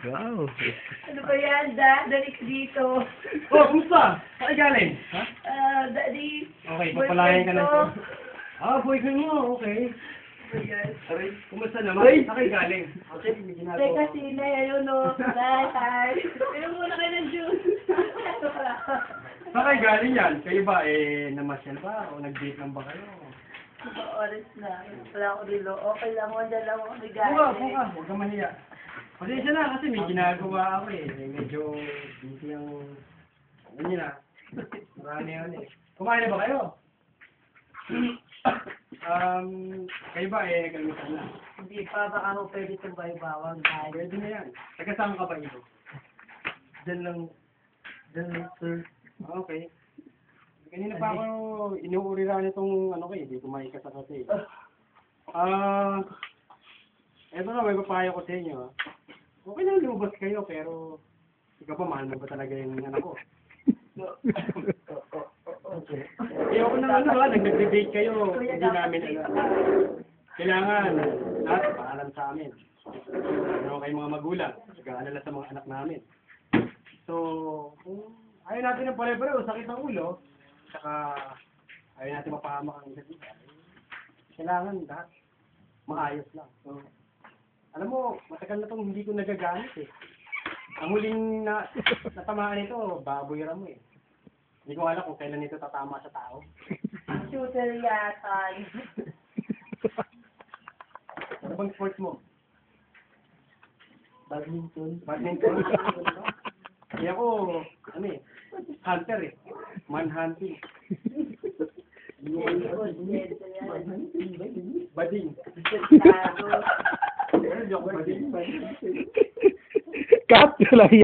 Wow. Ano ba yan, Da? Dali ka dito. Oh, kumusta? Saan galing? Ha? Daddy. Okay, papalayan ka na ito. Boyfriend Ah, boyfriend mo, okay. ko. Ayan. Aray, kumusta naman? Saan kayo galing? Okay, may ginagawa. Teka, sila, ayun o. Bye, hi. Ayun muna kayo ng juice. Saan kayo galing yan? Kayo ba, namasyal ba? O nag-date lang ba kayo? Diba, oras na. Wala ako dilo. Okay lang, wala lang ako Buka, nag-galing. buka. Huwag ka mahiya. Pasensya na kasi may ginagawa ako eh. Medyo busy ang... Ano nyo na? Marami yan eh. Kumain na ba kayo? Kayo ba kalimitan na? Hindi pa, baka ako pwede itong baybawang. Pwede na yan. Tagasama ka ba ito? Diyan lang, sir. Okay. Kanina pa ako inuuri lang itong ano ko eh. Hindi ko maikasakot eh. Eto na, may papayo ko sa inyo. Okay lang lumabas kayo pero ikaw pa, mahal mo ba talaga yung anak ko? Ayoko na nag-debate kayo. Hindi namin kailangan lahat paalam sa amin. Ano kayong mga magulang, nag-aalala sa mga anak namin. So, kung ayaw natin ng pare-pareho, sakit ng ulo, saka ayaw natin mapahamak ang isa't isa, kailangan lahat maayos lang. So, alam mo, matagal na itong hindi ko nagagamit eh. Ang huling natamaan ito, baboy ramo eh. Hindi ko alam kung kailan ito tatama sa tao. Shooter yata. Ano bang sports mo? Badminton. Badminton? Kaya ako, ano eh, hunter eh. Manhunting. Bading. Ano joke, bading? Cut! Wala yan.